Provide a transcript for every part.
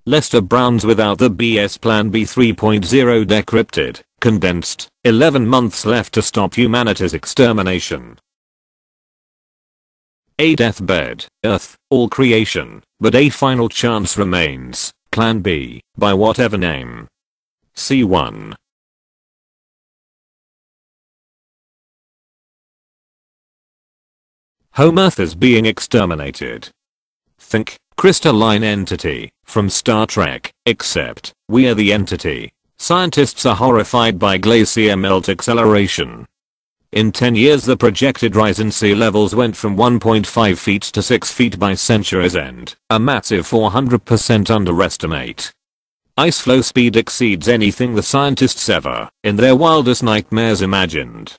Lester Brown's Without the BS Plan B 3.0 decrypted, condensed, 11 months left to stop humanity's extermination. A deathbed, Earth, all creation, but a final chance remains, Plan B, by whatever name. C1. Home Earth is being exterminated. Think, crystalline entity, from Star Trek, except, we are the entity. Scientists are horrified by glacier melt acceleration. In 10 years the projected rise in sea levels went from 1.5 feet to 6 feet by century's end, a massive 400% underestimate. Ice flow speed exceeds anything the scientists ever, in their wildest nightmares, imagined.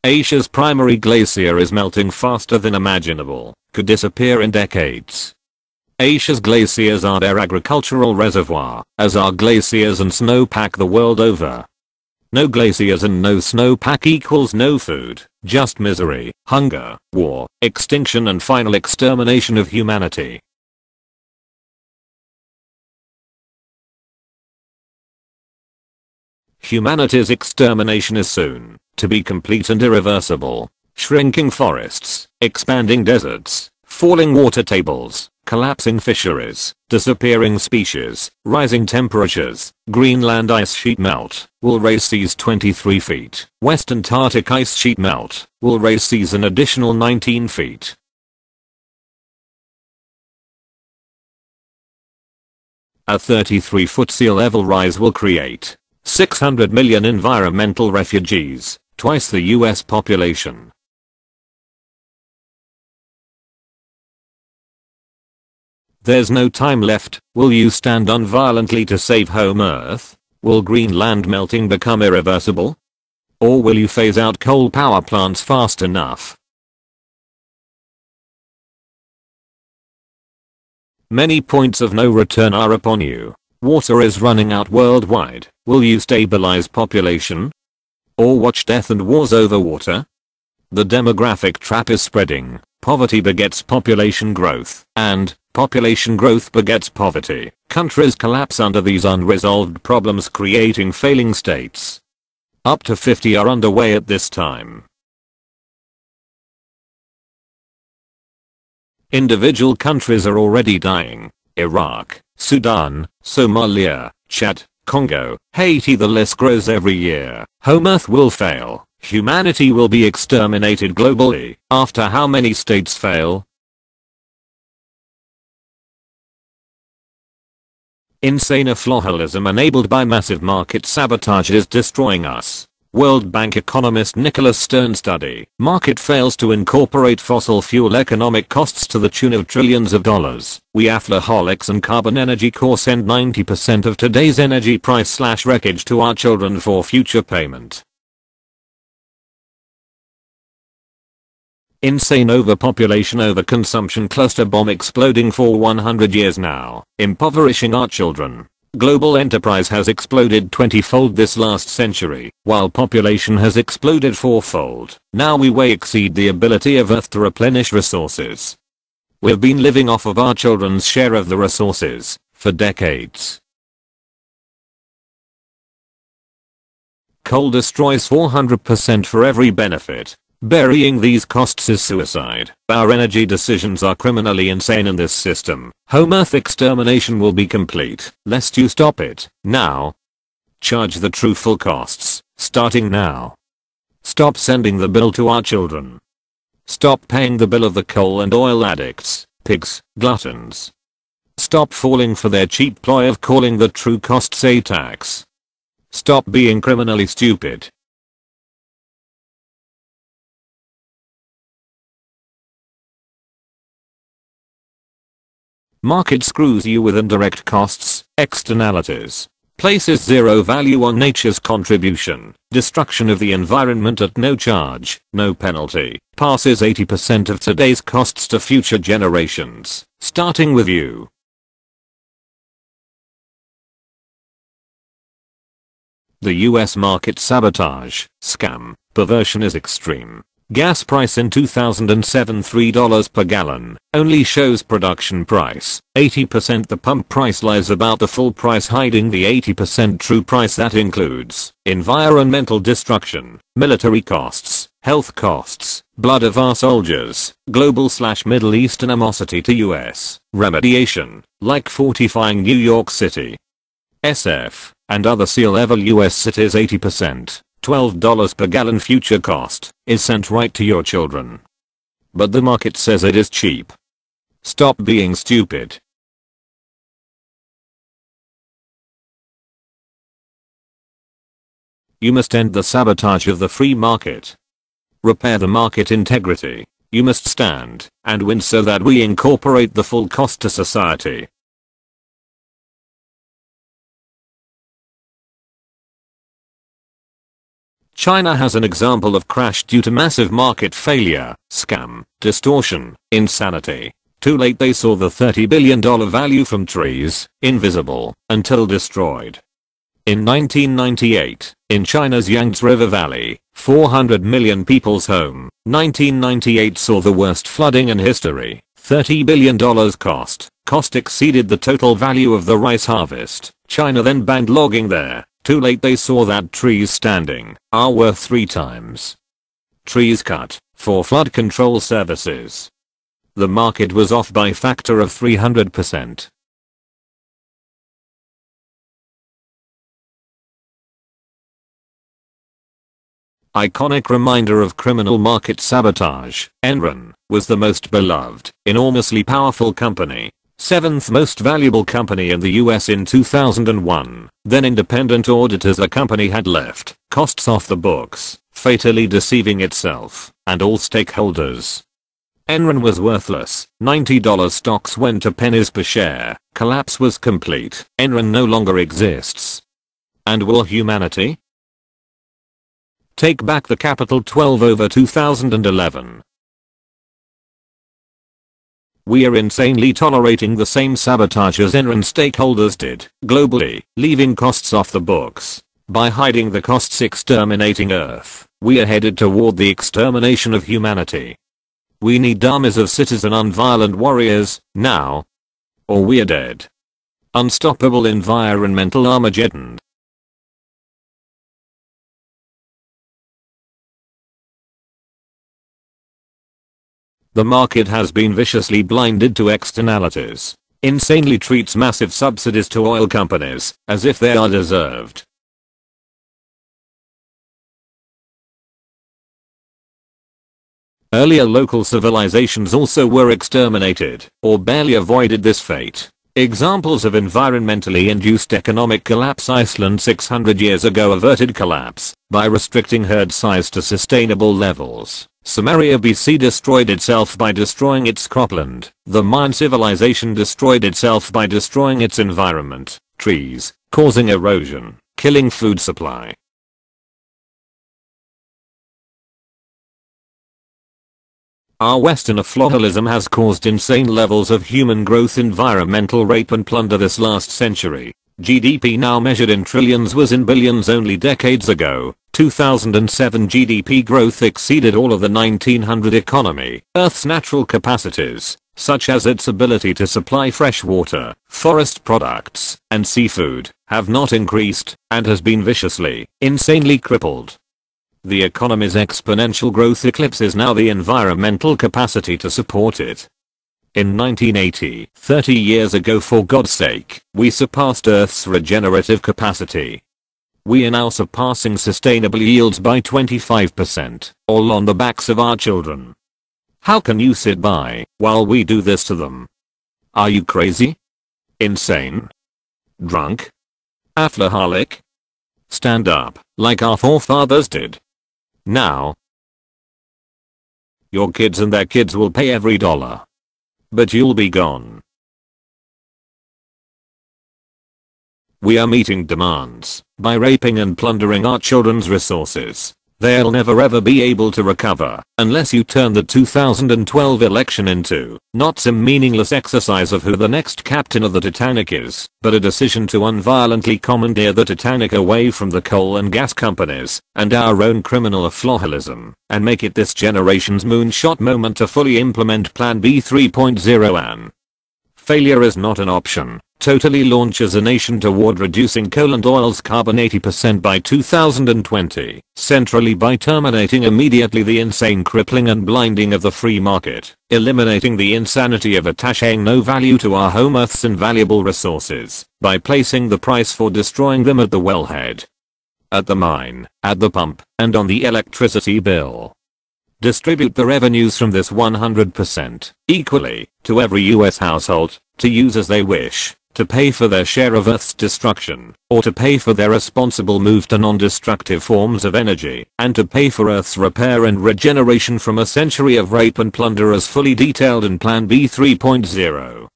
Asia's primary glacier is melting faster than imaginable, could disappear in decades. Asia's glaciers are their agricultural reservoir, as are glaciers and snowpack the world over. No glaciers and no snowpack equals no food, just misery, hunger, war, extinction and final extermination of humanity. Humanity's extermination is soon to be complete and irreversible. Shrinking forests, expanding deserts, falling water tables, collapsing fisheries, disappearing species, rising temperatures, Greenland ice sheet melt, will raise seas 23 feet. West Antarctic ice sheet melt, will raise seas an additional 19 feet. A 33-foot sea level rise will create 600 million environmental refugees, twice the US population. There's no time left. Will you stand on violently to save home Earth? Will Greenland melting become irreversible? Or will you phase out coal power plants fast enough? Many points of no return are upon you. Water is running out worldwide. Will you stabilize population? Or watch death and wars over water? The demographic trap is spreading. Poverty begets population growth, and population growth begets poverty. Countries collapse under these unresolved problems, creating failing states. Up to 50 are underway at this time. Individual countries are already dying. Iraq, Sudan, Somalia, Chad, Congo, Haiti, the list grows every year. Home Earth will fail. Humanity will be exterminated globally. After how many states fail? Insane affluentalism enabled by massive market sabotage is destroying us. World Bank economist Nicholas Stern study. Market fails to incorporate fossil fuel economic costs to the tune of trillions of dollars. We affluaholics and carbon energy core send 90% of today's energy price / wreckage to our children for future payment. Insane overpopulation, overconsumption, cluster bomb exploding for 100 years now, impoverishing our children. Global enterprise has exploded 20-fold this last century, while population has exploded 4-fold. Now we way exceed the ability of Earth to replenish resources. We've been living off of our children's share of the resources for decades. Coal destroys 400% for every benefit. Burying these costs is suicide. Our energy decisions are criminally insane in this system. Home Earth extermination will be complete, lest you stop it, now. Charge the true full costs, starting now. Stop sending the bill to our children. Stop paying the bill of the coal and oil addicts, pigs, gluttons. Stop falling for their cheap ploy of calling the true costs a tax. Stop being criminally stupid. Market screws you with indirect costs, externalities, places zero value on nature's contribution, destruction of the environment at no charge, no penalty, passes 80% of today's costs to future generations, starting with you. The US market sabotage, scam, perversion is extreme. Gas price in 2007 $3 per gallon, only shows production price. 80% the pump price lies about the full price, hiding the 80% true price that includes environmental destruction, military costs, health costs, blood of our soldiers, global/Middle East animosity to US, remediation, like fortifying New York City, SF, and other sea-level US cities. 80%. $12 per gallon future cost is sent right to your children. But the market says it is cheap. Stop being stupid. You must end the sabotage of the free market. Repair the market integrity. You must stand and win so that we incorporate the full cost to society. China has an example of crash due to massive market failure, scam, distortion, insanity. Too late they saw the $30 billion value from trees, invisible, until destroyed. In 1998, in China's Yangtze River Valley, 400 million people's home, 1998 saw the worst flooding in history. $30 billion cost. Cost exceeded the total value of the rice harvest. China then banned logging there. Too late they saw that trees standing are worth 3 times. Trees cut for flood control services. The market was off by factor of 300%. Iconic reminder of criminal market sabotage. Enron was the most beloved, enormously powerful company. 7th most valuable company in the US in 2001. Then independent auditors the company had left costs off the books, fatally deceiving itself and all stakeholders. Enron was worthless. $90 stocks went to pennies per share. Collapse was complete. Enron no longer exists. And will humanity take back the capital? 12 over 2011. We are insanely tolerating the same sabotage as Enron stakeholders did globally, leaving costs off the books. By hiding the costs, exterminating Earth, we are headed toward the extermination of humanity. We need armies of citizen unviolent warriors, now. Or we're dead. Unstoppable environmental Armageddon. The market has been viciously blinded to externalities. Insanely treats massive subsidies to oil companies as if they are deserved. Earlier local civilizations also were exterminated or barely avoided this fate. Examples of environmentally induced economic collapse: Iceland 600 years ago averted collapse by restricting herd size to sustainable levels. Sumeria BC destroyed itself by destroying its cropland. The Mayan civilization destroyed itself by destroying its environment, trees, causing erosion, killing food supply. Our Western affluentalism has caused insane levels of human growth, environmental rape and plunder this last century. GDP now measured in trillions was in billions only decades ago. 2007 GDP growth exceeded all of the 1900 economy. Earth's natural capacities, such as its ability to supply fresh water, forest products, and seafood, have not increased and has been viciously, insanely crippled. The economy's exponential growth eclipses now the environmental capacity to support it. In 1980, 30 years ago for God's sake, we surpassed Earth's regenerative capacity. We are now surpassing sustainable yields by 25%, all on the backs of our children. How can you sit by while we do this to them? Are you crazy? Insane? Drunk? Alcoholic? Stand up, like our forefathers did. Now. Your kids and their kids will pay every dollar. But you'll be gone. We are meeting demands by raping and plundering our children's resources. they'll never ever be able to recover unless you turn the 2012 election into not some meaningless exercise of who the next captain of the Titanic is, but a decision to unviolently commandeer the Titanic away from the coal and gas companies and our own criminal affluentalism and make it this generation's moonshot moment to fully implement Plan B 3.0 and failure is not an option. Totally launches a nation toward reducing coal and oil's carbon 80% by 2020, centrally by terminating immediately the insane crippling and blinding of the free market, eliminating the insanity of attaching no value to our home Earth's invaluable resources, by placing the price for destroying them at the wellhead, at the mine, at the pump, and on the electricity bill. Distribute the revenues from this 100% equally to every US household to use as they wish, to pay for their share of Earth's destruction, or to pay for their responsible move to non-destructive forms of energy, and to pay for Earth's repair and regeneration from a century of rape and plunder as fully detailed in Plan B 3.0.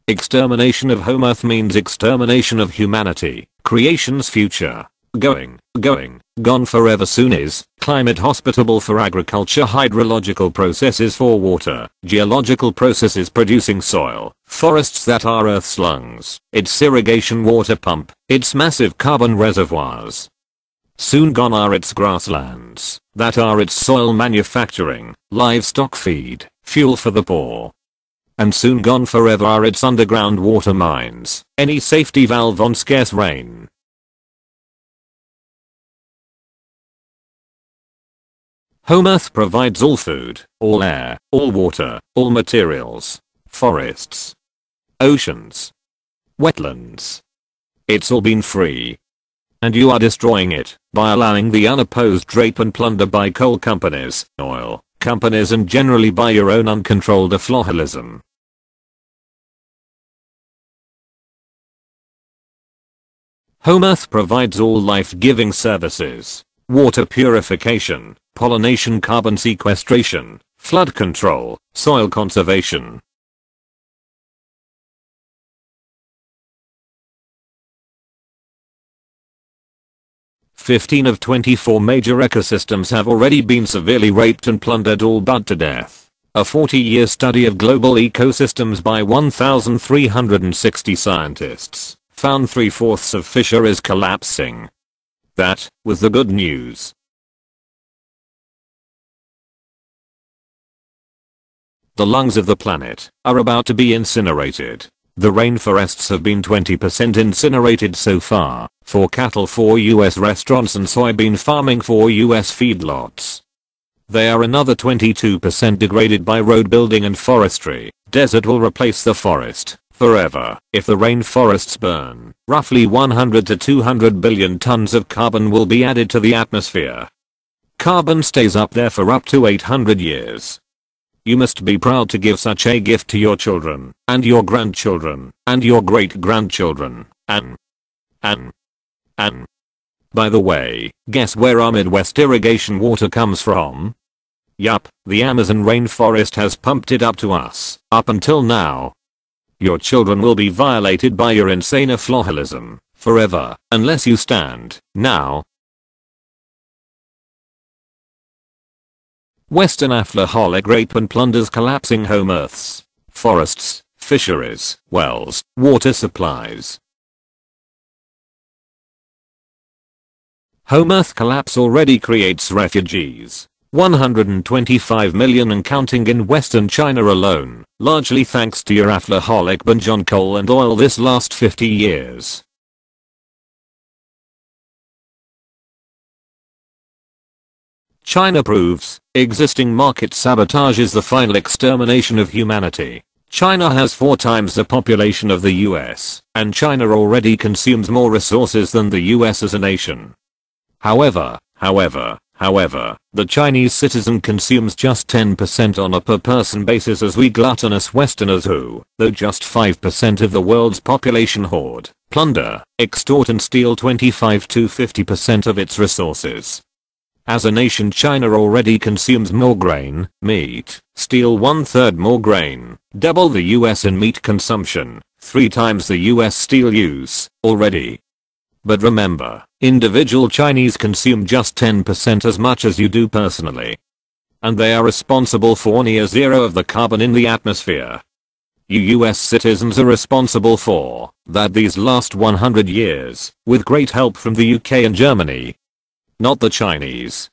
Extermination of home Earth means extermination of humanity, creation's future. Gone forever soon is, climate hospitable for agriculture, hydrological processes for water, geological processes producing soil, forests that are Earth's lungs, its irrigation water pump, its massive carbon reservoirs. Soon gone are its grasslands, that are its soil manufacturing, livestock feed, fuel for the poor. And soon gone forever are its underground water mines, any safety valve on scarce rain. Home Earth provides all food, all air, all water, all materials, forests, oceans, wetlands. It's all been free. And you are destroying it by allowing the unopposed rape and plunder by coal companies, oil companies, and generally by your own uncontrolled affluentalism. Home Earth provides all life-giving services, water purification, pollination, carbon sequestration, flood control, soil conservation. "15 of 24 major ecosystems have already been severely raped and plundered, all but to death." A 40-year study of global ecosystems by 1,360 scientists found 3/4 of fisheries collapsing. That was the good news. The lungs of the planet are about to be incinerated. The rainforests have been 20% incinerated so far, for cattle for US restaurants and soybean farming for US feedlots. They are another 22% degraded by road building and forestry. Desert will replace the forest forever if the rainforests burn. Roughly 100 to 200 billion tons of carbon will be added to the atmosphere. Carbon stays up there for up to 800 years. You must be proud to give such a gift to your children, and your grandchildren, and your great-grandchildren, and. By the way, guess where our Midwest irrigation water comes from? Yup, the Amazon rainforest has pumped it up to us, up until now. Your children will be violated by your insane affluentalism, forever, unless you stand, now. Western affluaholic rape and plunders collapsing home Earths, forests, fisheries, wells, water supplies. Home Earth collapse already creates refugees. 125 million and counting in Western China alone, largely thanks to your affluaholic binge on coal and oil this last 50 years. China proves existing market sabotage is the final extermination of humanity. China has 4 times the population of the US, and China already consumes more resources than the US as a nation. However, the Chinese citizen consumes just 10% on a per person basis as we gluttonous Westerners who, though just 5% of the world's population, hoard, plunder, extort and steal 25 to 50% of its resources. As a nation, China already consumes more grain, meat, steal 1/3 more grain, double the US in meat consumption, 3 times the US steel use, already. But remember, individual Chinese consume just 10% as much as you do personally. And they are responsible for near zero of the carbon in the atmosphere. You US citizens are responsible for that these last 100 years, with great help from the UK and Germany. Not the Chinese.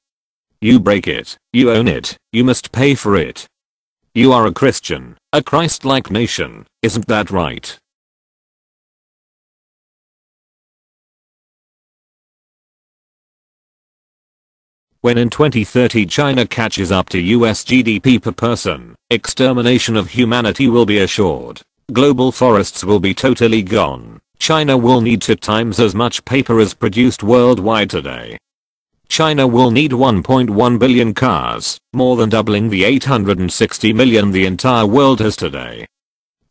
You break it, you own it, you must pay for it. You are a Christian, a Christ-like nation, isn't that right? When in 2030 China catches up to US GDP per person, extermination of humanity will be assured. Global forests will be totally gone. China will need 2 times as much paper as produced worldwide today. China will need 1.1 billion cars, more than doubling the 860 million the entire world has today.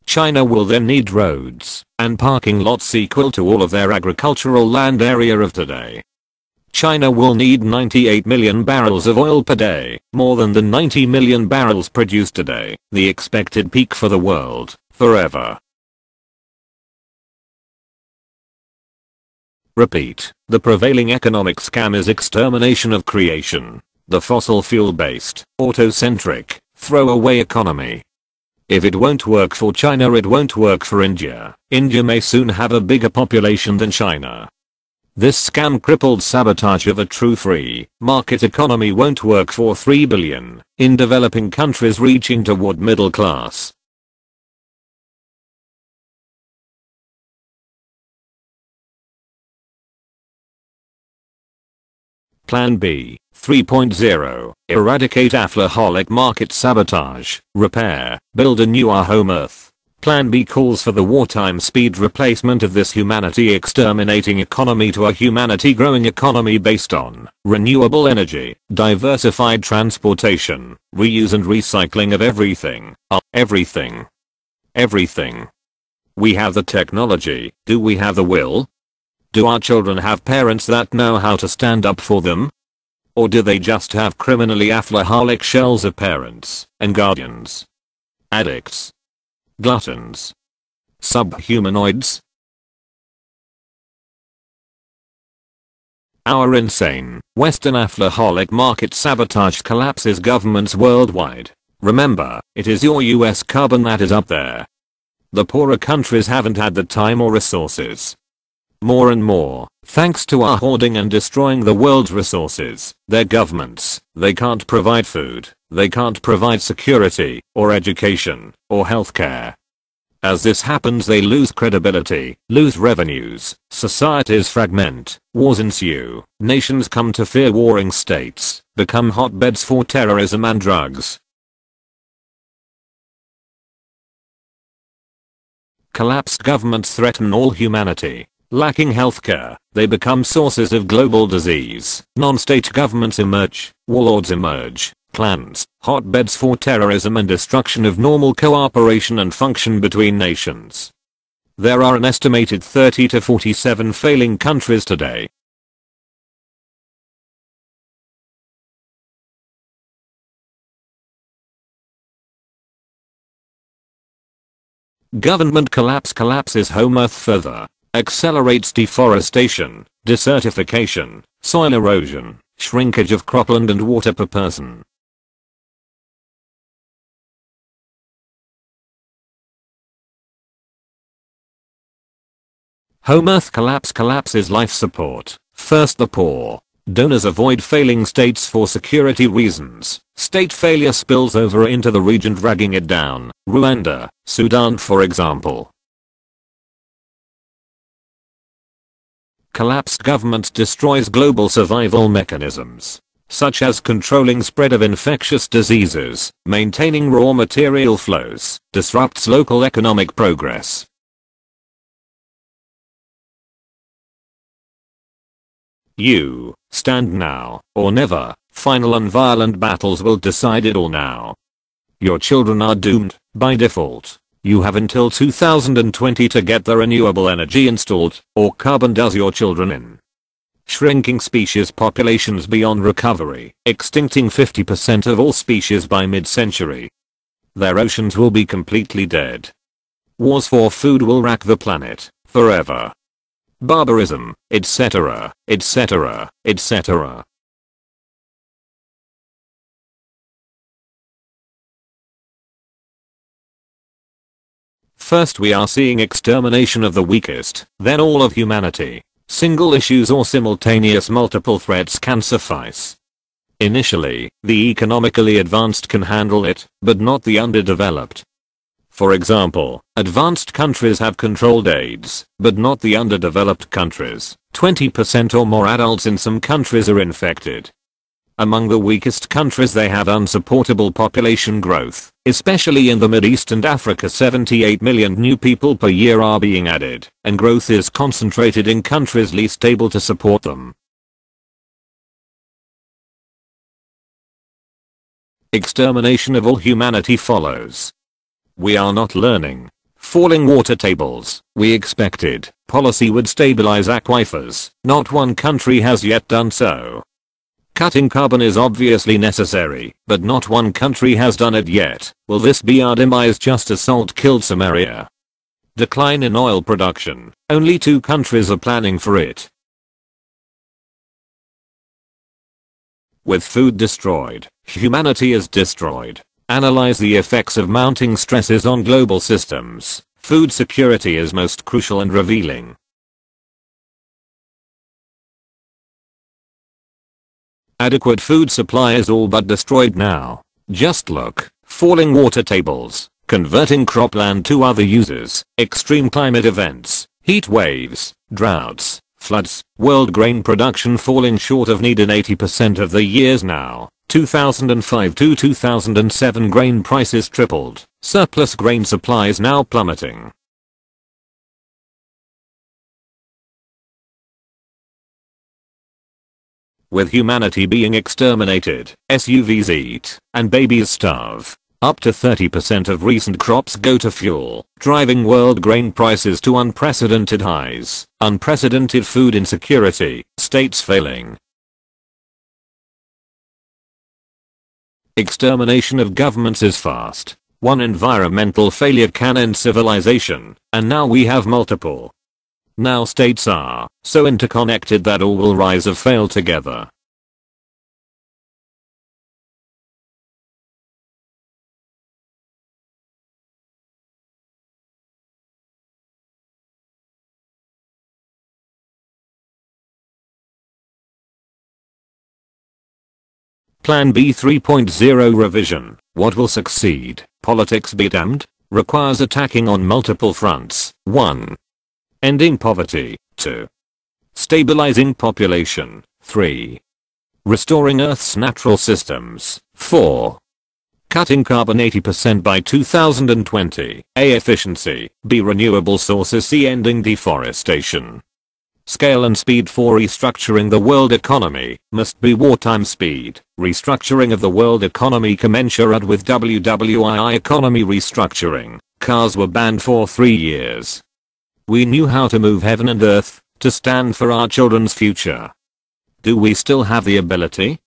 China will then need roads and parking lots equal to all of their agricultural land area of today. China will need 98 million barrels of oil per day, more than the 90 million barrels produced today, the expected peak for the world, forever. Repeat, the prevailing economic scam is extermination of creation. The fossil fuel-based, auto-centric, throwaway economy. If it won't work for China, it won't work for India. India may soon have a bigger population than China. This scam-crippled sabotage of a true free market economy won't work for 3 billion in developing countries reaching toward middle class. Plan B 3.0 Eradicate Aflaholic market sabotage, repair, build a new Our Home Earth. Plan B calls for the wartime speed replacement of this humanity exterminating economy to a humanity growing economy based on renewable energy, diversified transportation, reuse and recycling of everything. Everything. Everything. We have the technology, do we have the will? Do our children have parents that know how to stand up for them? Or do they just have criminally aflaholic shells of parents and guardians? Addicts. Gluttons. Subhumanoids. Our insane, Western aflaholic market sabotage collapses governments worldwide. Remember, it is your US carbon that is up there. The poorer countries haven't had the time or resources. More and more, thanks to our hoarding and destroying the world's resources, their governments, they can't provide food, they can't provide security, or education, or healthcare. As this happens, they lose credibility, lose revenues, societies fragment, wars ensue, nations come to fear warring states, become hotbeds for terrorism and drugs. Collapsed governments threaten all humanity. Lacking healthcare, they become sources of global disease. Non-state governments emerge, warlords emerge, clans, hotbeds for terrorism and destruction of normal cooperation and function between nations. There are an estimated 30 to 47 failing countries today. Government collapses home earth further. Accelerates deforestation, desertification, soil erosion, shrinkage of cropland and water per person. Home earth collapses life support. First the poor. Donors avoid failing states for security reasons. State failure spills over into the region, dragging it down. Rwanda, Sudan for example. Collapsed government destroys global survival mechanisms, such as controlling spread of infectious diseases, maintaining raw material flows, disrupts local economic progress. You stand now or never. Final and violent battles will decide it all now. Your children are doomed by default. You have until 2020 to get the renewable energy installed, or carbon does your children in. Shrinking species populations beyond recovery, extincting 50% of all species by mid-century. Their oceans will be completely dead. Wars for food will rack the planet, forever. barbarism, etc., etc., etc. First we are seeing extermination of the weakest, then all of humanity. Single issues or simultaneous multiple threats can suffice. Initially, the economically advanced can handle it, but not the underdeveloped. For example, advanced countries have controlled AIDS, but not the underdeveloped countries. 20% or more adults in some countries are infected. Among the weakest countries they have unsupportable population growth, especially in the Mideast and Africa. 78 million new people per year are being added, and growth is concentrated in countries least able to support them. Extermination of all humanity follows. We are not learning. Falling water tables, we expected, policy would stabilize aquifers, not one country has yet done so. Cutting carbon is obviously necessary, but not one country has done it yet. Will this be our demise just as salt killed Samaria? Decline in oil production, only 2 countries are planning for it. With food destroyed, humanity is destroyed. Analyze the effects of mounting stresses on global systems. Food security is most crucial and revealing. Adequate food supply is all but destroyed now. Just look. Falling water tables, converting cropland to other uses, extreme climate events, heat waves, droughts, floods, world grain production falling short of need in 80% of the years now. 2005 to 2007 grain prices tripled, surplus grain supplies now plummeting. With humanity being exterminated, SUVs eat, and babies starve. Up to 30% of recent crops go to fuel, driving world grain prices to unprecedented highs. Unprecedented food insecurity, states failing. Extermination of governments is fast. One environmental failure can end civilization, and now we have multiple. Now states are so interconnected that all will rise or fail together. Plan B 3.0 revision. What will succeed? Politics be damned? Requires attacking on multiple fronts. 1. Ending poverty. 2. Stabilizing population. 3. Restoring Earth's natural systems. 4. Cutting carbon 80% by 2020. A. Efficiency. B. Renewable sources. C. Ending deforestation. Scale and speed for restructuring the world economy must be wartime speed. Restructuring of the world economy commensurate with WWII economy restructuring. Cars were banned for 3 years. We knew how to move heaven and earth to stand for our children's future. Do we still have the ability?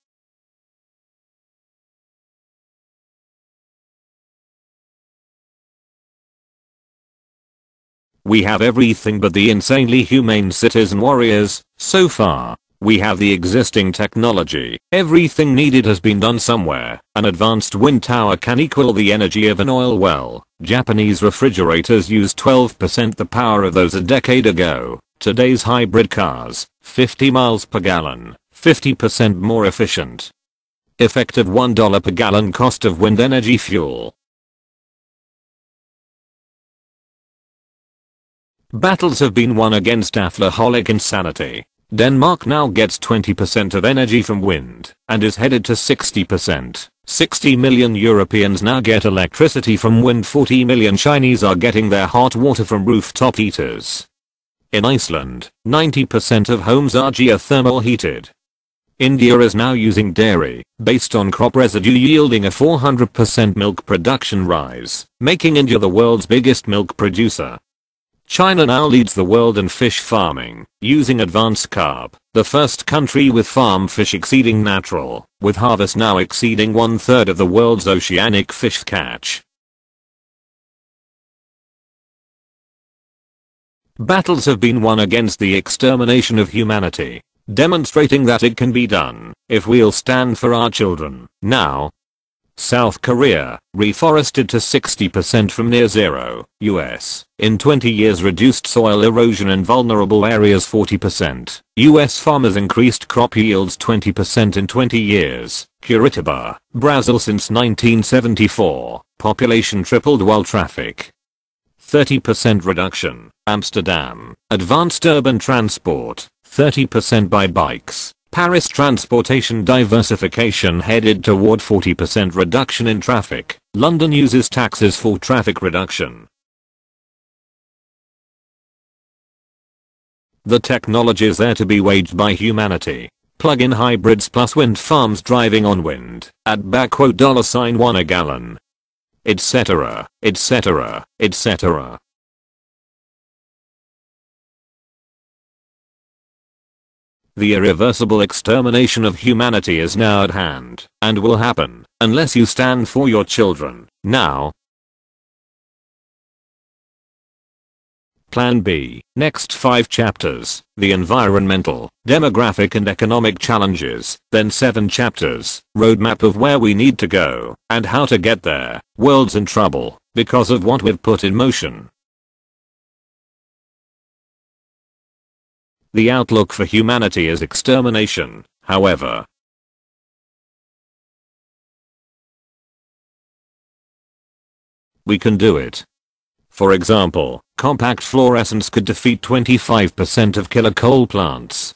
We have everything but the insanely humane citizen warriors. So far, we have the existing technology. Everything needed has been done somewhere. An advanced wind tower can equal the energy of an oil well. Japanese refrigerators used 12% the power of those a decade ago. Today's hybrid cars, 50 miles per gallon, 50% more efficient. Effective $1 per gallon cost of wind energy fuel. Battles have been won against alcoholic insanity. Denmark now gets 20% of energy from wind and is headed to 60%. 60 million Europeans now get electricity from wind. 40 million Chinese are getting their hot water from rooftop heaters. In Iceland, 90% of homes are geothermal heated. India is now using dairy based on crop residue, yielding a 400% milk production rise, making India the world's biggest milk producer. China now leads the world in fish farming, using advanced carp, the first country with farm fish exceeding natural, with harvest now exceeding 1/3 of the world's oceanic fish catch. Battles have been won against the extermination of humanity, demonstrating that it can be done if we'll stand for our children now. South Korea, reforested to 60% from near zero. US, in 20 years reduced soil erosion in vulnerable areas 40%. US farmers increased crop yields 20% in 20 years. Curitiba, Brazil since 1974, population tripled while traffic 30% reduction. Amsterdam, advanced urban transport, 30% by bikes. Paris, transportation diversification headed toward 40% reduction in traffic. London uses taxes for traffic reduction. The technology is there to be waged by humanity. Plug-in hybrids plus wind farms driving on wind at $1 a gallon. Etc., etc., etc. The irreversible extermination of humanity is now at hand, and will happen, unless you stand for your children, now. Plan B, next 5 chapters, the environmental, demographic and economic challenges, then 7 chapters, roadmap of where we need to go, and how to get there. World's in trouble, because of what we've put in motion. The outlook for humanity is extermination, however. We can do it. For example, compact fluorescence could defeat 25% of killer coal plants.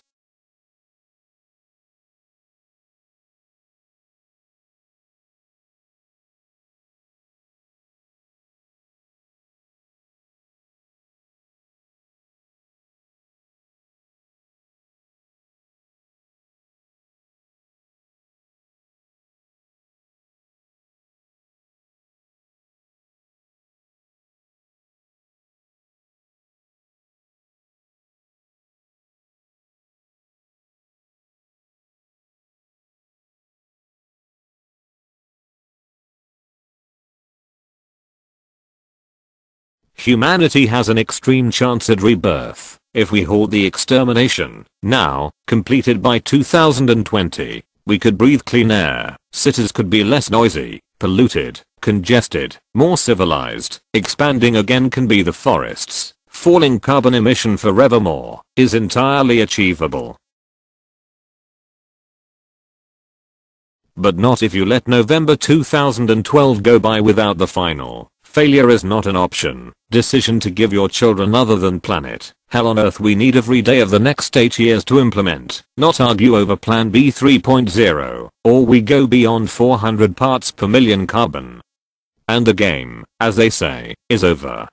Humanity has an extreme chance at rebirth if we halt the extermination now. Completed by 2020, we could breathe clean air, cities could be less noisy, polluted, congested, more civilized. Expanding again can be the forests. Falling carbon emission forevermore is entirely achievable. But not if you let November 2012 go by without the final, failure is not an option, decision to give your children other than planet, hell on earth we need every day of the next 8 years to implement, not argue over Plan B 3.0, or we go beyond 400 parts per million carbon. And the game, as they say, is over.